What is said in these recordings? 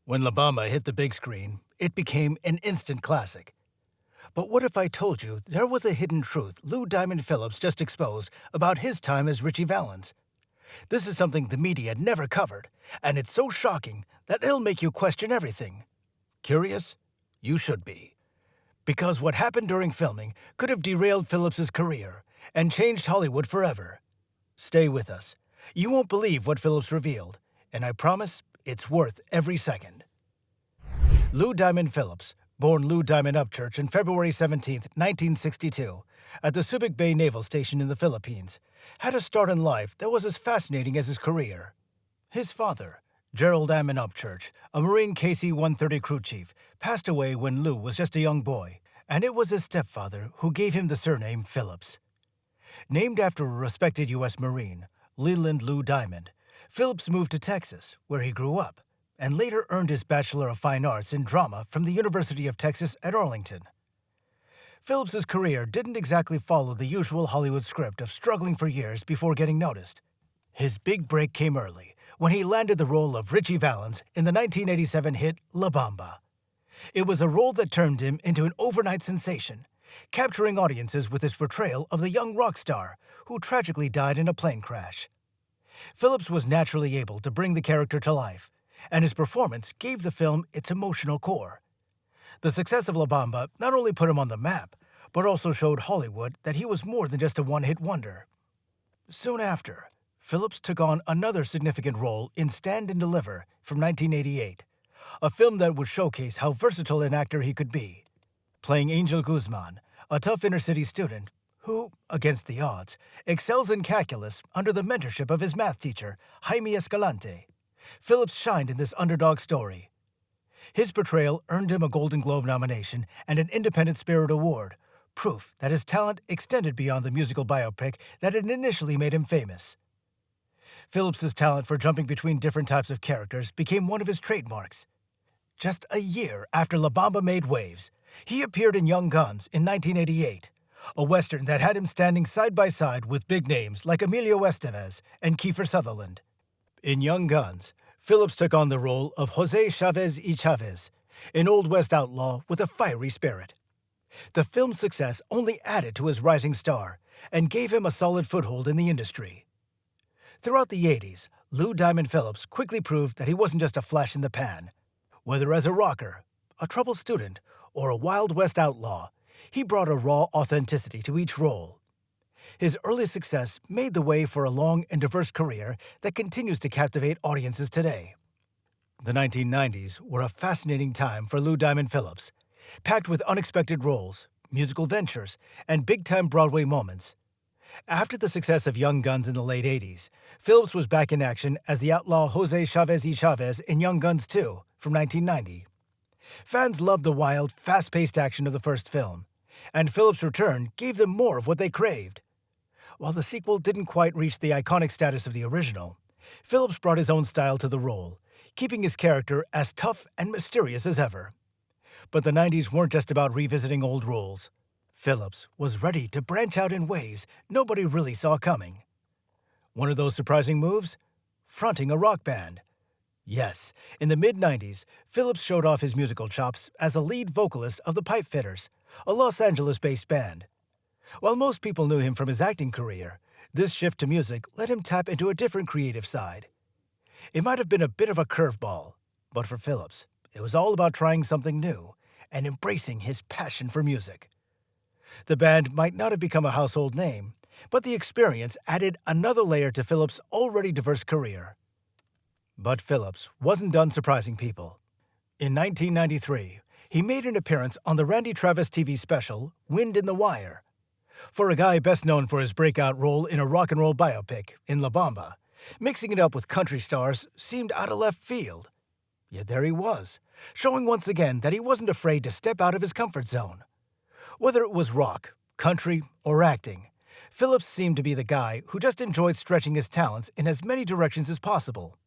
When La Bamba hit the big screen, it became an instant classic. But what if I told you there was a hidden truth Lou Diamond Phillips just exposed about his time as Ritchie Valens? This is something the media never covered, and it's so shocking that it'll make you question everything. Curious? You should be. Because what happened during filming could have derailed Phillips's career and changed Hollywood forever. Stay with us. You won't believe what Phillips revealed, and I promise it's worth every second. Lou Diamond Phillips, born Lou Diamond Upchurch on February 17, 1962, at the Subic Bay Naval Station in the Philippines, had a start in life that was as fascinating as his career. His father, Gerald Diamond Upchurch, a Marine KC-130 crew chief, passed away when Lou was just a young boy, and it was his stepfather who gave him the surname Phillips. Named after a respected U.S. Marine, Leland Lou Diamond, Phillips moved to Texas, where he grew up, and later earned his Bachelor of Fine Arts in Drama from the University of Texas at Arlington. Phillips's career didn't exactly follow the usual Hollywood script of struggling for years before getting noticed. His big break came early, when he landed the role of Ritchie Valens in the 1987 hit La Bamba. It was a role that turned him into an overnight sensation, capturing audiences with his portrayal of the young rock star who tragically died in a plane crash. Phillips was naturally able to bring the character to life, and his performance gave the film its emotional core. The success of La Bamba not only put him on the map, but also showed Hollywood that he was more than just a one-hit wonder. Soon after, Phillips took on another significant role in Stand and Deliver from 1988, a film that would showcase how versatile an actor he could be, playing Angel Guzman, a tough inner-city student who, against the odds, excels in calculus under the mentorship of his math teacher, Jaime Escalante. Phillips shined in this underdog story. His portrayal earned him a Golden Globe nomination and an Independent Spirit Award, proof that his talent extended beyond the musical biopic that had initially made him famous. Phillips's talent for jumping between different types of characters became one of his trademarks. Just a year after La Bamba made waves, he appeared in Young Guns in 1988, a Western that had him standing side by side with big names like Emilio Estevez and Kiefer Sutherland. In Young Guns, Phillips took on the role of Jose Chavez y Chavez, an Old West outlaw with a fiery spirit. The film's success only added to his rising star and gave him a solid foothold in the industry. Throughout the 80s, Lou Diamond Phillips quickly proved that he wasn't just a flash in the pan. Whether as a rocker, a troubled student, or a Wild West outlaw, he brought a raw authenticity to each role. His early success made the way for a long and diverse career that continues to captivate audiences today. The 1990s were a fascinating time for Lou Diamond Phillips, packed with unexpected roles, musical ventures, and big-time Broadway moments. After the success of Young Guns in the late 80s, Phillips was back in action as the outlaw Jose Chavez y Chavez in Young Guns 2 from 1990. Fans loved the wild, fast-paced action of the first film, and Phillips' return gave them more of what they craved. While the sequel didn't quite reach the iconic status of the original, Phillips brought his own style to the role, keeping his character as tough and mysterious as ever. But the 90s weren't just about revisiting old roles. Phillips was ready to branch out in ways nobody really saw coming. One of those surprising moves? Fronting a rock band. Yes, in the mid-90s, Phillips showed off his musical chops as the lead vocalist of the Pipefitters, a Los Angeles-based band. While most people knew him from his acting career, this shift to music let him tap into a different creative side. It might have been a bit of a curveball, but for Phillips, it was all about trying something new and embracing his passion for music. The band might not have become a household name, but the experience added another layer to Phillips' already diverse career. But Phillips wasn't done surprising people. In 1993, he made an appearance on the Randy Travis TV special, Wind in the Wire. For a guy best known for his breakout role in a rock and roll biopic, in La Bamba, mixing it up with country stars seemed out of left field. Yet there he was, showing once again that he wasn't afraid to step out of his comfort zone. Whether it was rock, country, or acting, Phillips seemed to be the guy who just enjoyed stretching his talents in as many directions as possible.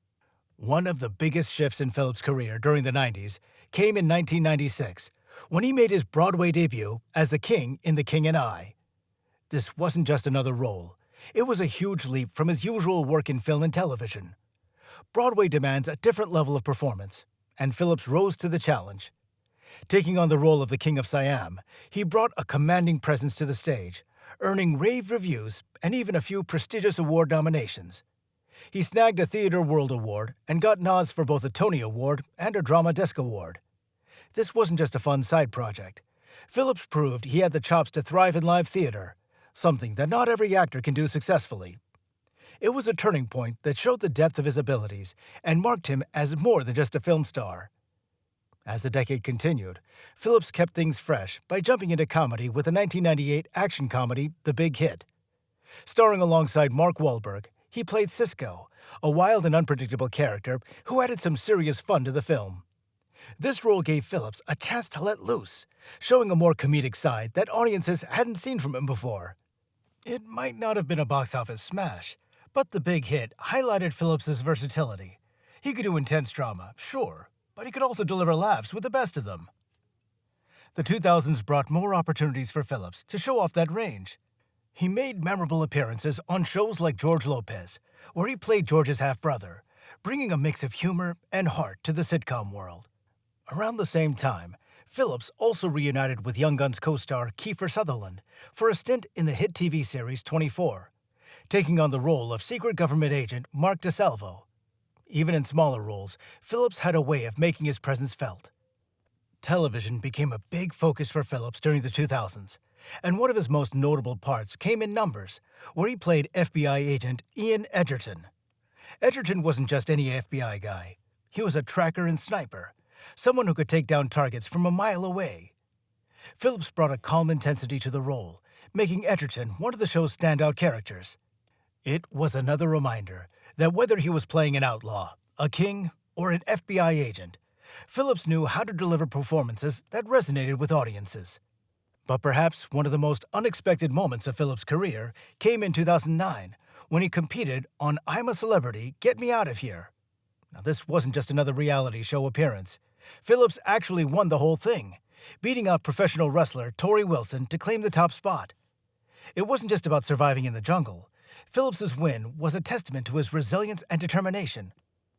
One of the biggest shifts in Phillips' career during the 90s came in 1996, when he made his Broadway debut as the King in The King and I. This wasn't just another role. It was a huge leap from his usual work in film and television. Broadway demands a different level of performance, and Phillips rose to the challenge. Taking on the role of the King of Siam, he brought a commanding presence to the stage, earning rave reviews and even a few prestigious award nominations. He snagged a Theatre World Award and got nods for both a Tony Award and a Drama Desk Award. This wasn't just a fun side project. Phillips proved he had the chops to thrive in live theater, something that not every actor can do successfully. It was a turning point that showed the depth of his abilities and marked him as more than just a film star. As the decade continued, Phillips kept things fresh by jumping into comedy with the 1998 action comedy The Big Hit. Starring alongside Mark Wahlberg, he played Cisco, a wild and unpredictable character who added some serious fun to the film. This role gave Phillips a chance to let loose, showing a more comedic side that audiences hadn't seen from him before. It might not have been a box office smash, but The Big Hit highlighted Phillips's versatility. He could do intense drama, sure, but he could also deliver laughs with the best of them. The 2000s brought more opportunities for Phillips to show off that range. He made memorable appearances on shows like George Lopez, where he played George's half-brother, bringing a mix of humor and heart to the sitcom world. Around the same time, Phillips also reunited with Young Guns co-star Kiefer Sutherland for a stint in the hit TV series 24, taking on the role of secret government agent Mark DeSalvo. Even in smaller roles, Phillips had a way of making his presence felt. Television became a big focus for Phillips during the 2000s, and one of his most notable parts came in Numbers, where he played FBI agent Ian Edgerton. Edgerton wasn't just any FBI guy. He was a tracker and sniper, someone who could take down targets from a mile away. Phillips brought a calm intensity to the role, making Edgerton one of the show's standout characters. It was another reminder that whether he was playing an outlaw, a king, or an FBI agent, Phillips knew how to deliver performances that resonated with audiences. But perhaps one of the most unexpected moments of Phillips' career came in 2009, when he competed on I'm a Celebrity, Get Me Out of Here. Now, this wasn't just another reality show appearance. Phillips actually won the whole thing, beating out professional wrestler Torrie Wilson to claim the top spot. It wasn't just about surviving in the jungle. Phillips's win was a testament to his resilience and determination,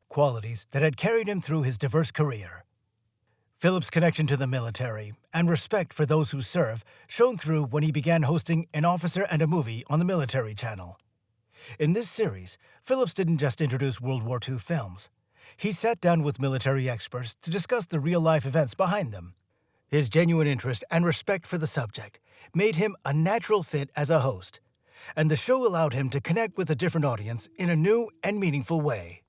qualities that had carried him through his diverse career. Phillips' connection to the military and respect for those who serve shone through when he began hosting An Officer and a Movie on the Military Channel. In this series, Phillips didn't just introduce World War II films. He sat down with military experts to discuss the real-life events behind them. His genuine interest and respect for the subject made him a natural fit as a host, and the show allowed him to connect with a different audience in a new and meaningful way.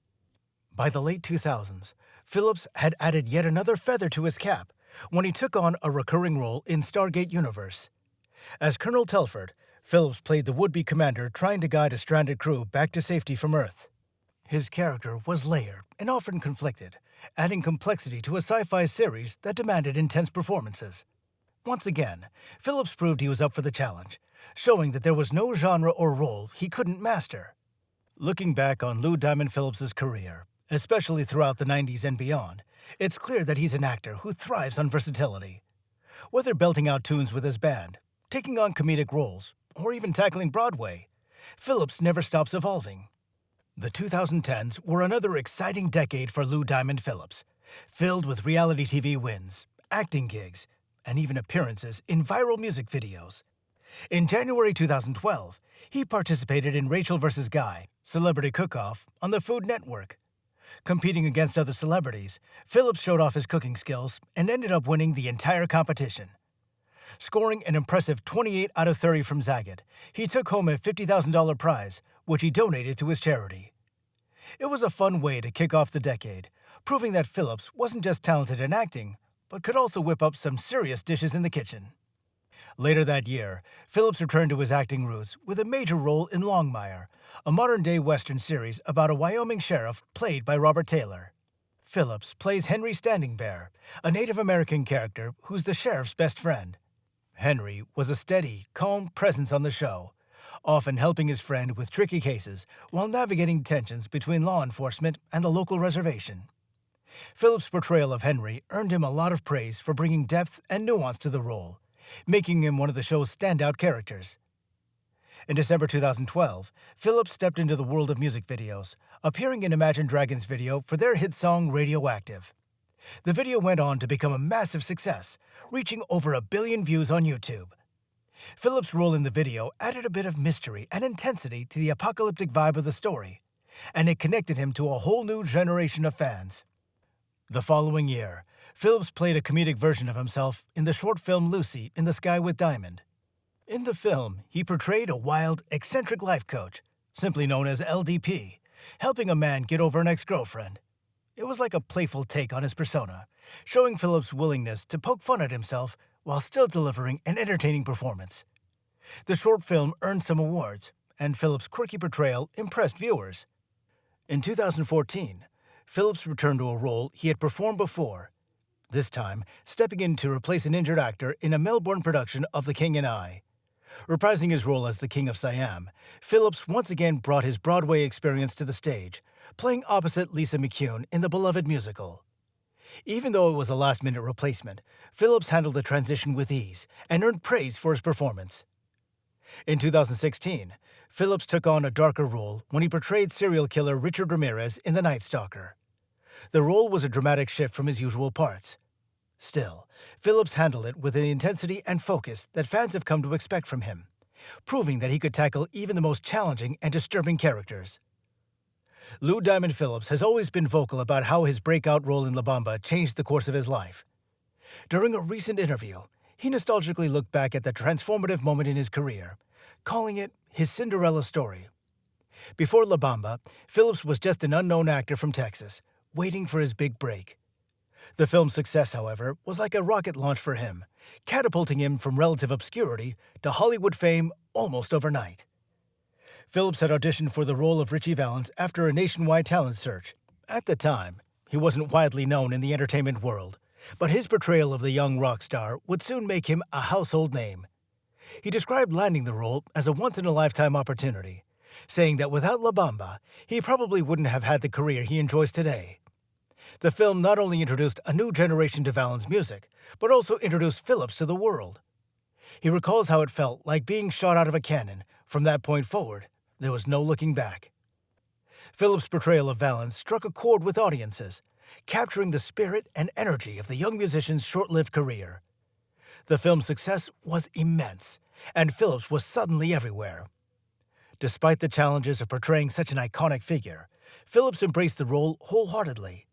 By the late 2000s, Phillips had added yet another feather to his cap when he took on a recurring role in Stargate Universe. As Colonel Telford, Phillips played the would-be commander trying to guide a stranded crew back to safety from Earth. His character was layered and often conflicted, adding complexity to a sci-fi series that demanded intense performances. Once again, Phillips proved he was up for the challenge, showing that there was no genre or role he couldn't master. Looking back on Lou Diamond Phillips's career, especially throughout the 90s and beyond, it's clear that he's an actor who thrives on versatility. Whether belting out tunes with his band, taking on comedic roles, or even tackling Broadway, Phillips never stops evolving. The 2010s were another exciting decade for Lou Diamond Phillips, filled with reality TV wins, acting gigs, and even appearances in viral music videos. In January 2012, he participated in Rachel vs. Guy, Celebrity Cook-Off on the Food Network. Competing against other celebrities, Phillips showed off his cooking skills and ended up winning the entire competition. Scoring an impressive 28 out of 30 from Zagat, he took home a $50,000 prize, which he donated to his charity. It was a fun way to kick off the decade, proving that Phillips wasn't just talented in acting, but could also whip up some serious dishes in the kitchen. Later that year, Phillips returned to his acting roots with a major role in Longmire, a modern-day Western series about a Wyoming sheriff played by Robert Taylor. Phillips plays Henry Standing Bear, a Native American character who's the sheriff's best friend. Henry was a steady, calm presence on the show, often helping his friend with tricky cases while navigating tensions between law enforcement and the local reservation. Phillips' portrayal of Henry earned him a lot of praise for bringing depth and nuance to the role, making him one of the show's standout characters. In December 2012, Phillips stepped into the world of music videos, appearing in Imagine Dragons' video for their hit song Radioactive. The video went on to become a massive success, reaching over 1 billion views on YouTube. Phillips' role in the video added a bit of mystery and intensity to the apocalyptic vibe of the story, and it connected him to a whole new generation of fans. The following year, Phillips played a comedic version of himself in the short film Lucy in the Sky with Diamond. In the film, he portrayed a wild, eccentric life coach, simply known as LDP, helping a man get over an ex-girlfriend. It was like a playful take on his persona, showing Phillips' willingness to poke fun at himself while still delivering an entertaining performance. The short film earned some awards, and Phillips' quirky portrayal impressed viewers. In 2014, Phillips returned to a role he had performed before, this time stepping in to replace an injured actor in a Melbourne production of The King and I. Reprising his role as the King of Siam, Phillips once again brought his Broadway experience to the stage, playing opposite Lisa McCune in the beloved musical. Even though it was a last-minute replacement, Phillips handled the transition with ease and earned praise for his performance. In 2016, Phillips took on a darker role when he portrayed serial killer Richard Ramirez in The Night Stalker. The role was a dramatic shift from his usual parts. Still, Phillips handled it with the intensity and focus that fans have come to expect from him, proving that he could tackle even the most challenging and disturbing characters. Lou Diamond Phillips has always been vocal about how his breakout role in La Bamba changed the course of his life. During a recent interview, he nostalgically looked back at the transformative moment in his career, calling it his Cinderella story. Before La Bamba, Phillips was just an unknown actor from Texas, waiting for his big break. The film's success, however, was like a rocket launch for him, catapulting him from relative obscurity to Hollywood fame almost overnight. Phillips had auditioned for the role of Ritchie Valens after a nationwide talent search. At the time, he wasn't widely known in the entertainment world, but his portrayal of the young rock star would soon make him a household name. He described landing the role as a once-in-a-lifetime opportunity, saying that without La Bamba, he probably wouldn't have had the career he enjoys today. The film not only introduced a new generation to Valens' music, but also introduced Phillips to the world. He recalls how it felt like being shot out of a cannon. From that point forward, there was no looking back. Phillips' portrayal of Valens struck a chord with audiences, capturing the spirit and energy of the young musician's short-lived career. The film's success was immense, and Phillips was suddenly everywhere. Despite the challenges of portraying such an iconic figure, Phillips embraced the role wholeheartedly.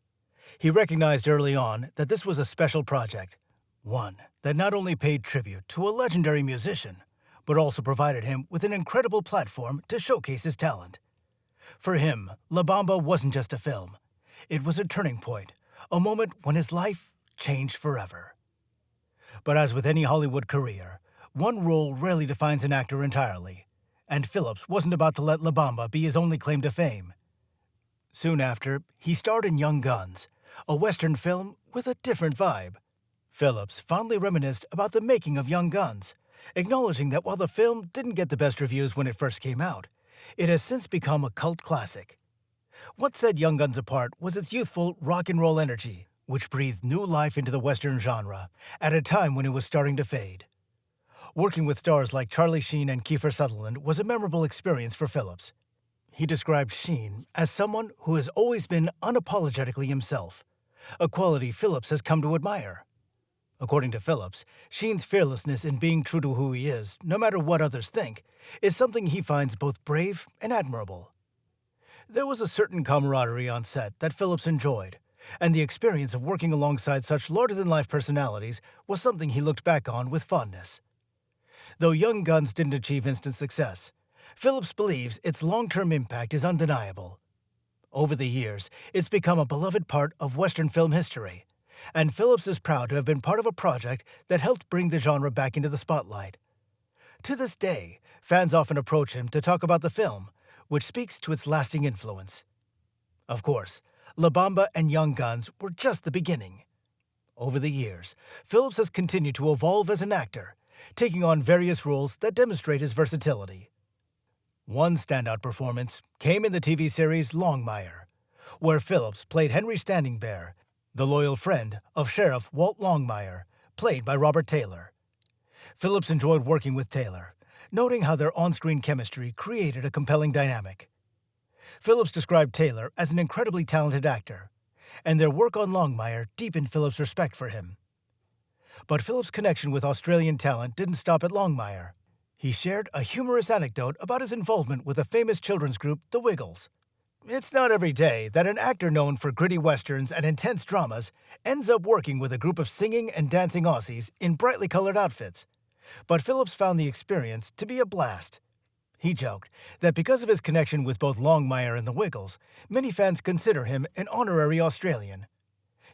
He recognized early on that this was a special project, one that not only paid tribute to a legendary musician, but also provided him with an incredible platform to showcase his talent. For him, La Bamba wasn't just a film. It was a turning point, a moment when his life changed forever. But as with any Hollywood career, one role rarely defines an actor entirely, and Phillips wasn't about to let La Bamba be his only claim to fame. Soon after, he starred in Young Guns, a Western film with a different vibe. Phillips fondly reminisced about the making of Young Guns, acknowledging that while the film didn't get the best reviews when it first came out, it has since become a cult classic. What set Young Guns apart was its youthful rock and roll energy, which breathed new life into the Western genre at a time when it was starting to fade. Working with stars like Charlie Sheen and Kiefer Sutherland was a memorable experience for Phillips. He described Sheen as someone who has always been unapologetically himself, a quality Phillips has come to admire. According to Phillips, Sheen's fearlessness in being true to who he is, no matter what others think, is something he finds both brave and admirable. There was a certain camaraderie on set that Phillips enjoyed, and the experience of working alongside such larger-than-life personalities was something he looked back on with fondness. Though Young Guns didn't achieve instant success, Phillips believes its long-term impact is undeniable. Over the years, it's become a beloved part of Western film history, and Phillips is proud to have been part of a project that helped bring the genre back into the spotlight. To this day, fans often approach him to talk about the film, which speaks to its lasting influence. Of course, La Bamba and Young Guns were just the beginning. Over the years, Phillips has continued to evolve as an actor, taking on various roles that demonstrate his versatility. One standout performance came in the TV series Longmire, where Phillips played Henry Standing Bear, the loyal friend of Sheriff Walt Longmire, played by Robert Taylor. Phillips enjoyed working with Taylor, noting how their on-screen chemistry created a compelling dynamic. Phillips described Taylor as an incredibly talented actor, and their work on Longmire deepened Phillips' respect for him. But Phillips' connection with Australian talent didn't stop at Longmire. He shared a humorous anecdote about his involvement with the famous children's group, The Wiggles. It's not every day that an actor known for gritty westerns and intense dramas ends up working with a group of singing and dancing Aussies in brightly colored outfits. But Phillips found the experience to be a blast. He joked that because of his connection with both Longmire and The Wiggles, many fans consider him an honorary Australian.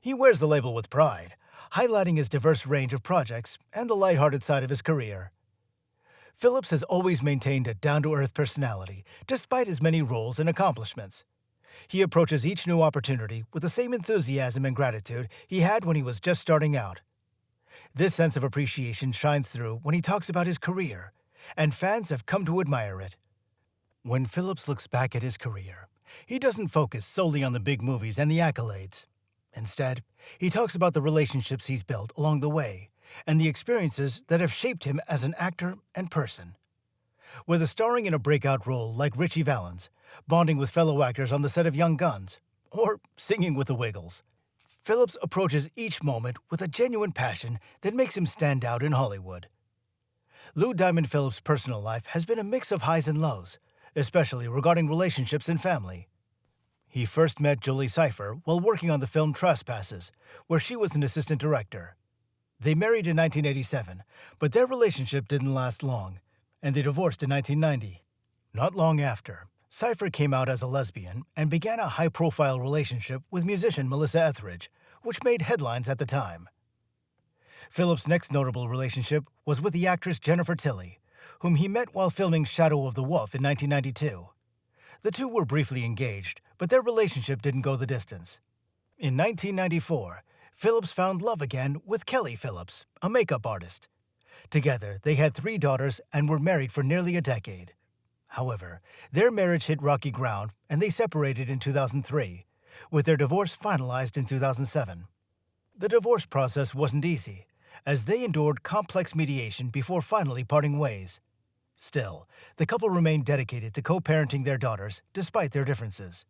He wears the label with pride, highlighting his diverse range of projects and the lighthearted side of his career. Phillips has always maintained a down-to-earth personality, despite his many roles and accomplishments. He approaches each new opportunity with the same enthusiasm and gratitude he had when he was just starting out. This sense of appreciation shines through when he talks about his career, and fans have come to admire it. When Phillips looks back at his career, he doesn't focus solely on the big movies and the accolades. Instead, he talks about the relationships he's built along the way and the experiences that have shaped him as an actor and person. Whether starring in a breakout role like Ritchie Valens, bonding with fellow actors on the set of Young Guns, or singing with the Wiggles, Phillips approaches each moment with a genuine passion that makes him stand out in Hollywood. Lou Diamond Phillips' personal life has been a mix of highs and lows, especially regarding relationships and family. He first met Julie Cypher while working on the film Trespasses, where she was an assistant director. They married in 1987, but their relationship didn't last long, and they divorced in 1990. Not long after, Cypher came out as a lesbian and began a high-profile relationship with musician Melissa Etheridge, which made headlines at the time. Phillips' next notable relationship was with the actress Jennifer Tilly, whom he met while filming Shadow of the Wolf in 1992. The two were briefly engaged, but their relationship didn't go the distance. In 1994, Phillips found love again with Kelly Phillips, a makeup artist. Together, they had 3 daughters and were married for nearly a decade. However, their marriage hit rocky ground and they separated in 2003, with their divorce finalized in 2007. The divorce process wasn't easy, as they endured complex mediation before finally parting ways. Still, the couple remained dedicated to co-parenting their daughters despite their differences.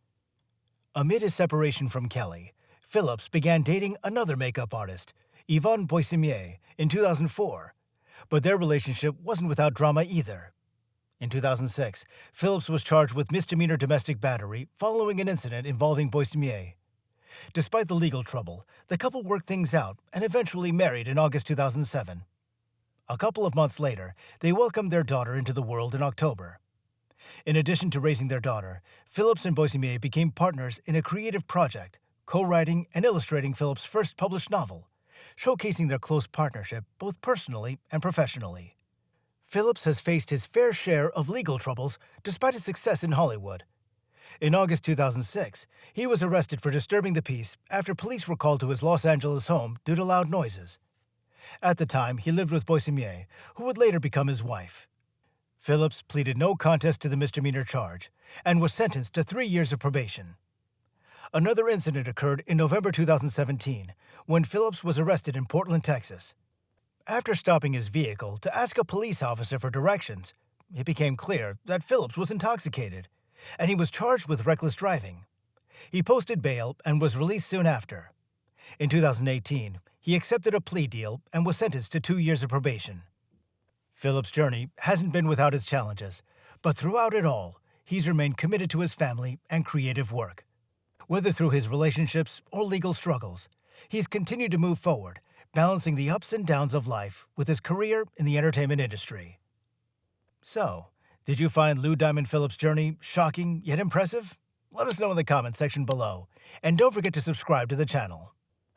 Amid his separation from Kelly, Phillips began dating another makeup artist, Yvonne Boissemier, in 2004, but their relationship wasn't without drama either. In 2006, Phillips was charged with misdemeanor domestic battery following an incident involving Boissemier. Despite the legal trouble, the couple worked things out and eventually married in August 2007. A couple of months later, they welcomed their daughter into the world in October. In addition to raising their daughter, Phillips and Boissemier became partners in a creative project, co-writing and illustrating Phillips' first published novel, showcasing their close partnership both personally and professionally. Phillips has faced his fair share of legal troubles despite his success in Hollywood. In August 2006, he was arrested for disturbing the peace after police were called to his Los Angeles home due to loud noises. At the time, he lived with Boissemier, who would later become his wife. Phillips pleaded no contest to the misdemeanor charge and was sentenced to 3 years of probation. Another incident occurred in November 2017, when Phillips was arrested in Portland, Texas. After stopping his vehicle to ask a police officer for directions, it became clear that Phillips was intoxicated, and he was charged with reckless driving. He posted bail and was released soon after. In 2018, he accepted a plea deal and was sentenced to 2 years of probation. Phillips' journey hasn't been without its challenges, but throughout it all, he's remained committed to his family and creative work. Whether through his relationships or legal struggles, he's continued to move forward, balancing the ups and downs of life with his career in the entertainment industry. So, did you find Lou Diamond Phillips' journey shocking yet impressive? Let us know in the comments section below, and don't forget to subscribe to the channel.